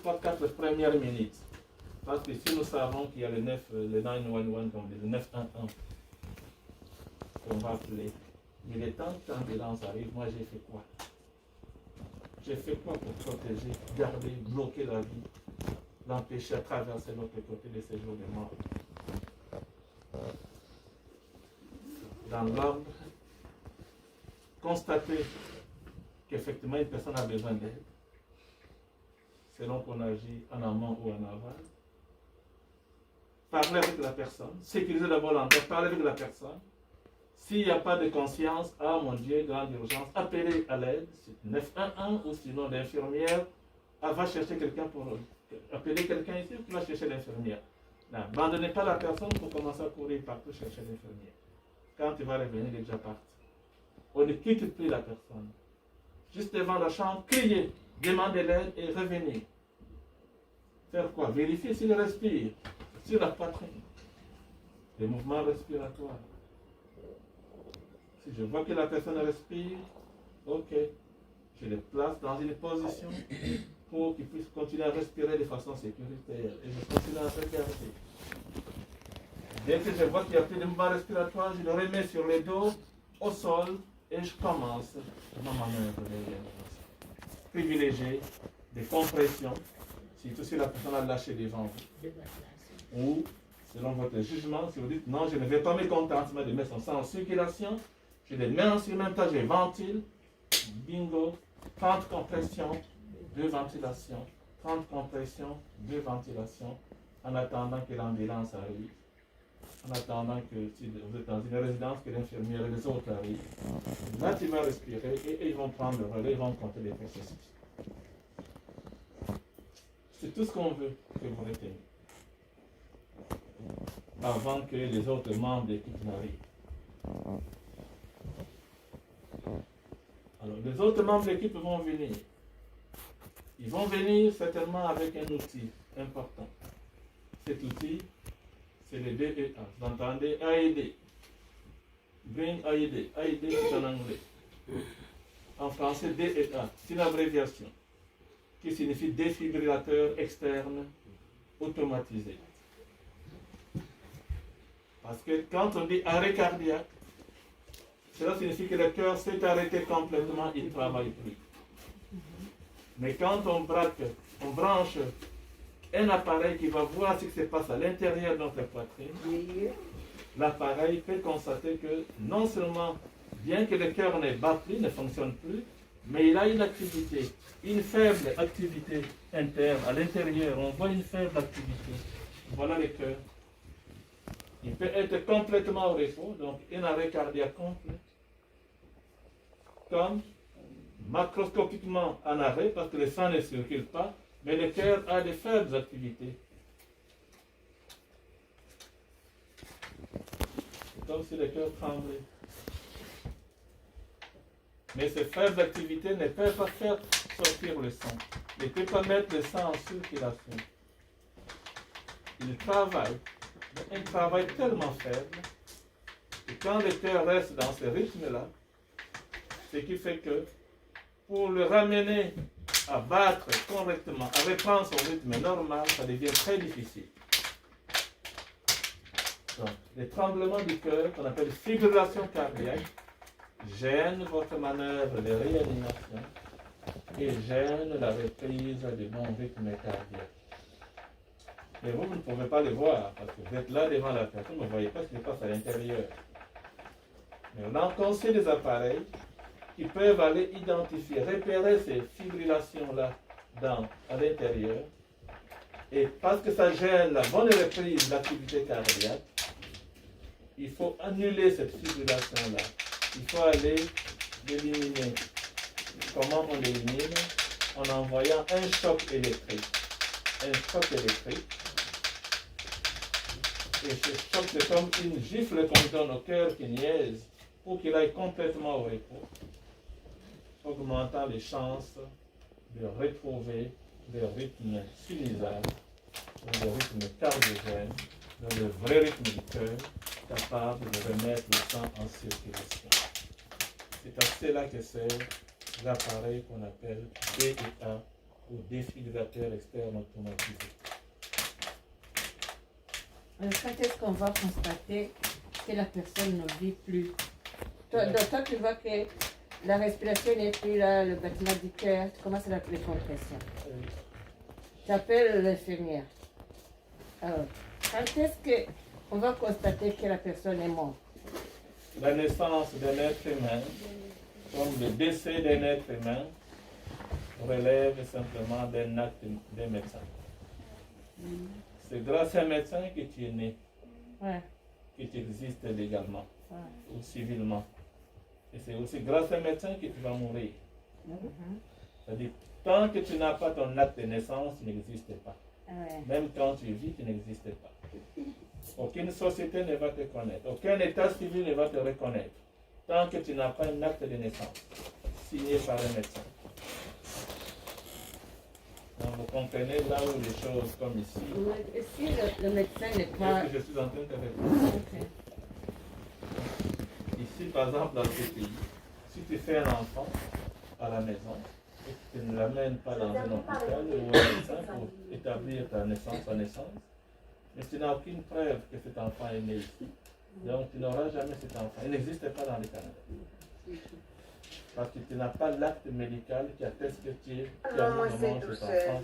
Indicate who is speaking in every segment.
Speaker 1: 3-4 premières minutes. Parce que si nous savons qu'il y a le 911, comme le 911, qu'on va appeler, il est temps que l'ambulance arrive, moi j'ai fait quoi? J'ai fait quoi pour protéger, garder, bloquer la vie, l'empêcher à traverser l'autre côté de ces jours de mort? Dans l'ordre, constater qu'effectivement une personne a besoin d'aide, selon qu'on agit en amont ou en aval. Parler avec la personne, sécuriser d'abord l'endroit, parler avec la personne. S'il n'y a pas de conscience, ah mon Dieu, grande urgence, appelez à l'aide, c'est 911 ou sinon l'infirmière, elle va chercher quelqu'un pour appeler quelqu'un ici ou qui va chercher l'infirmière. N'abandonnez pas la personne pour commencer à courir partout chercher l'infirmière. Quand il va revenir, il est déjà parti. On ne quitte plus la personne. Juste devant la chambre, crier, demander l'aide et revenir. Faire quoi? Vérifier s'il respire, sur la poitrine. Les mouvements respiratoires. Si je vois que la personne respire, ok, je le place dans une position pour qu'il puisse continuer à respirer de façon sécuritaire. Et je continue à regarder. Dès que je vois qu'il n'y a plus de mouvement respiratoire, je le remets sur le dos, au sol, et je commence ma manœuvre de réanimation. Privilégier des compressions, surtout si la personne a lâché devant vous. Ou, selon votre jugement, si vous dites non, je ne vais pas me contenter de mettre son sang en circulation, je les mets en même temps, je ventile, bingo, 30 compressions, 2 ventilations, 30 compressions, 2 ventilations, en attendant que l'ambulance arrive, en attendant que si vous êtes dans une résidence, que l'infirmière et les autres arrivent. Là, tu vas respirer et ils vont prendre le relais, ils vont compter les processus. C'est tout ce qu'on veut que vous reteniez avant que les autres membres de l'équipe n'arrivent. Alors, les autres membres de l'équipe vont venir. Ils vont venir certainement avec un outil important. Cet outil, c'est le DEA. Vous entendez? AED. Bring AED. AED, c'est en anglais. En français, DEA. C'est une abréviation qui signifie défibrillateur externe automatisé. Parce que quand on dit arrêt cardiaque, cela signifie que le cœur s'est arrêté complètement, il ne travaille plus. Mais quand on branche un appareil qui va voir ce qui se passe à l'intérieur de notre poitrine, l'appareil peut constater que non seulement, bien que le cœur ne bat plus, ne fonctionne plus, mais il a une activité, une faible activité interne. À l'intérieur, on voit une faible activité. Voilà le cœur. Il peut être complètement au repos, donc un arrêt cardiaque complet, comme macroscopiquement en arrêt, parce que le sang ne circule pas, mais le cœur a de faibles activités. C'est comme si le cœur tremblait. Mais ces faibles activités ne peuvent pas faire sortir le sang, ne peuvent pas mettre le sang en circulation. Il travaille, mais un travail tellement faible, que quand le cœur reste dans ce rythme-là, ce qui fait que pour le ramener à battre correctement, à reprendre son rythme normal, ça devient très difficile. Donc, les tremblements du cœur, qu'on appelle fibrillation cardiaque, gênent votre manœuvre de réanimation et gênent la reprise du bon rythme cardiaque. Mais vous ne pouvez pas le voir parce que vous êtes là devant la personne, vous ne voyez pas ce qui se passe à l'intérieur. Mais on a conçu des appareils qui peuvent aller identifier, repérer ces fibrillations-là à l'intérieur. Et parce que ça gêne la bonne reprise de l'activité cardiaque, il faut annuler cette fibrillation-là. Il faut aller l'éliminer. Comment on l'élimine? En envoyant un choc électrique. Un choc électrique. Et ce choc, c'est comme une gifle qu'on donne au cœur qui niaise pour qu'il aille complètement au repos, augmentant les chances de retrouver le rythme sinusal, le rythme cardiogène, le vrai rythme du cœur, capable de remettre le sang en circulation. C'est à cela que sert l'appareil qu'on appelle DEA ou défibrillateur externe automatisé.
Speaker 2: Quand est-ce qu'on va constater que la personne ne vit plus? Donc toi, tu vois que la respiration n'est plus là, le battement du cœur, tu commences à appeler compression. Tu appelles l'infirmière. Alors, quand est-ce qu'on va constater que la personne est morte?
Speaker 1: La naissance d'un être humain, comme le décès d'un être humain, relève simplement d'un acte d'un médecin. C'est grâce à un médecin que tu es né, que tu existes légalement ou civilement. Et c'est aussi grâce à un médecin que tu vas mourir. C'est-à-dire, tant que tu n'as pas ton acte de naissance, tu n'existes pas. Même quand tu vis, tu n'existes pas. Aucune société ne va te connaître, aucun état civil ne va te reconnaître, tant que tu n'as pas un acte de naissance signé par un médecin. Donc vous comprenez là où les choses comme ici.
Speaker 2: Si le médecin n'est pas...
Speaker 1: Est-ce que je suis en train de répondre? Ici, par exemple, dans ce pays, si tu fais un enfant à la maison et que tu ne l'amènes pas dans un hôpital ou un médecin pour établir ta naissance, mais tu n'as aucune preuve que cet enfant est né ici. Donc tu n'auras jamais cet enfant. Il n'existe pas dans le Canada. Parce que tu n'as pas l'acte médical qui atteste que tu as vraiment cet enfant.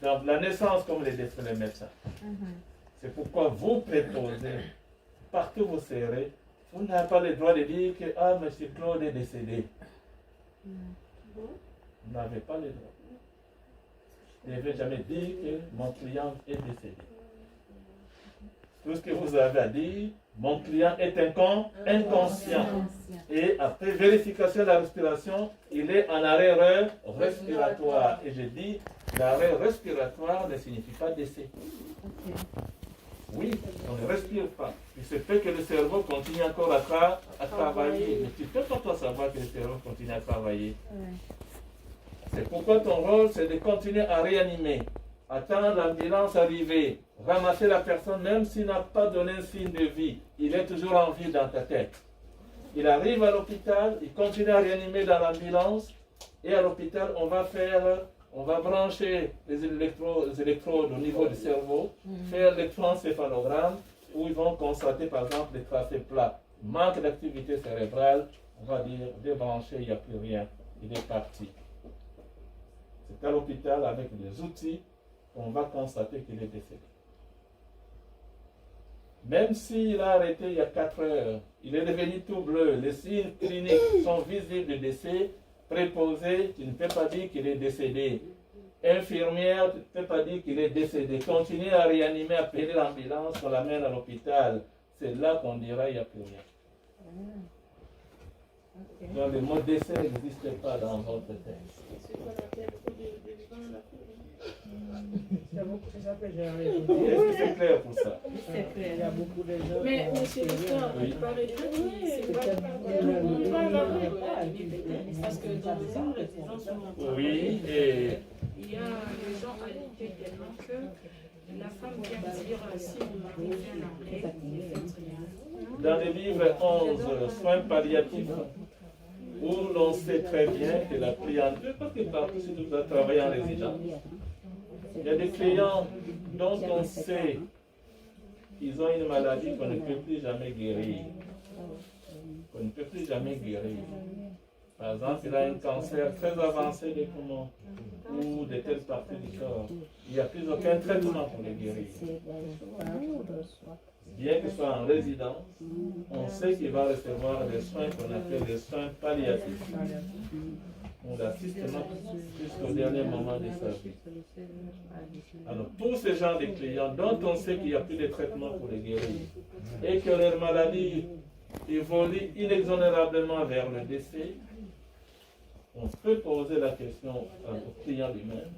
Speaker 1: Donc la naissance, comme le décrit le médecin. C'est pourquoi vous préposez, partout où vous serez, vous n'avez pas le droit de dire que M. Claude est décédé. Vous n'avez pas le droit. Je ne vais jamais dire que mon client est décédé. Tout ce que vous avez à dire, mon client est inconscient. Et après vérification de la respiration, il est en arrêt respiratoire. Et je dis, l'arrêt respiratoire ne signifie pas décès. Oui, on ne respire pas. Il se peut que le cerveau continue encore à travailler. Mais tu ne peux pas toi savoir que le cerveau continue à travailler. C'est pourquoi ton rôle, c'est de continuer à réanimer, attendre l'ambulance arriver, ramasser la personne, même s'il n'a pas donné un signe de vie. Il est toujours en vie dans ta tête. Il arrive à l'hôpital, il continue à réanimer dans l'ambulance, et à l'hôpital, on va brancher les électrodes au niveau du cerveau, faire l'électroencéphalogramme, où ils vont constater par exemple des tracés plats. Manque d'activité cérébrale, on va dire débranché, il n'y a plus rien, il est parti. C'est à l'hôpital avec des outils qu'on va constater qu'il est décédé. Même s'il a arrêté il y a 4 heures, il est devenu tout bleu, les signes cliniques sont visibles de décès, préposé, tu ne peux pas dire qu'il est décédé. Infirmière, tu ne peux pas dire qu'il est décédé. Continue à réanimer, appeler l'ambulance, on l'amène à l'hôpital. C'est là qu'on dira qu'il n'y a plus rien. Donc le mot décès n'existe pas dans votre texte. Est-ce que c'est clair pour ça?
Speaker 2: C'est clair.
Speaker 3: Il y a beaucoup de gens.
Speaker 4: Mais monsieur le docteur, il paraît que c'est pas tout le monde va l'avoir. Parce que dans les gens, les gens sont
Speaker 1: Oui, et
Speaker 4: il y a les gens alités tellement que la femme vient dire si le mari fait un arrêt, il fait rien.
Speaker 1: dans le livre 11, soins palliatifs, où l'on sait très bien que la clientèle, parce que partout, si tu dois travailler en résidence, il y a des clients dont on sait qu'ils ont une maladie qu'on ne peut plus jamais guérir. Qu'on ne peut plus jamais guérir. Par exemple, il a un cancer très avancé des poumons ou de telles parties du corps. Il n'y a plus aucun traitement pour le guérir. Bien qu'il soit en résidence, on sait qu'il va recevoir des soins qu'on appelle des soins palliatifs. On l'assiste jusqu'au dernier moment de sa vie. Alors, pour ce genre de clients dont on sait qu'il n'y a plus de traitement pour les guérir et que leur maladie évolue inexorablement vers le décès, on peut poser la question au client lui-même.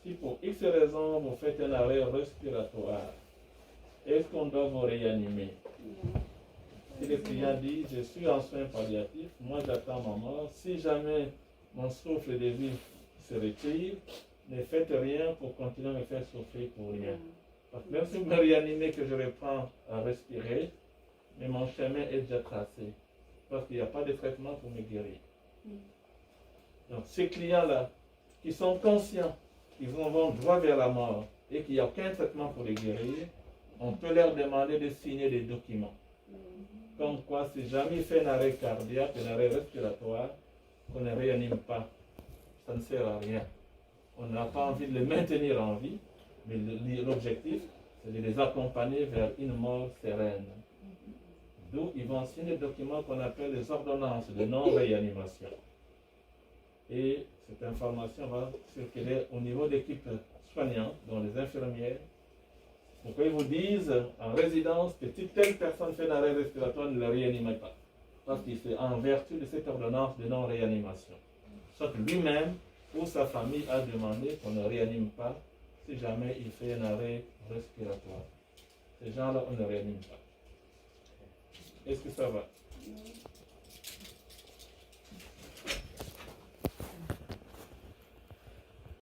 Speaker 1: Si pour X raisons vous faites un arrêt respiratoire, est-ce qu'on doit vous réanimer? Si le client dit, je suis en soins palliatifs, moi j'attends ma mort, si jamais mon souffle de vie se retire, ne faites rien pour continuer à me faire souffrir pour rien. Parce que même si vous me réanimez, que je reprends à respirer, mais mon chemin est déjà tracé. Parce qu'il n'y a pas de traitement pour me guérir. Donc ces clients-là qui sont conscients qu'ils vont droit vers la mort et qu'il n'y a aucun traitement pour les guérir, on peut leur demander de signer des documents. Comme quoi, si jamais il fait un arrêt cardiaque, un arrêt respiratoire, qu'on ne réanime pas. Ça ne sert à rien. On n'a pas envie de les maintenir en vie, mais l'objectif, c'est de les accompagner vers une mort sereine. D'où ils vont signer des documents qu'on appelle les ordonnances de non-réanimation. Et cette information va circuler au niveau d'équipes soignantes, dont les infirmières, pour qu'ils vous disent en résidence que si telle personne fait un arrêt respiratoire, ne le réanimez pas. Parce que c'est en vertu de cette ordonnance de non-réanimation. Soit lui-même ou sa famille a demandé qu'on ne réanime pas si jamais il fait un arrêt respiratoire. Ces gens-là, on ne réanime pas. Est-ce que ça va?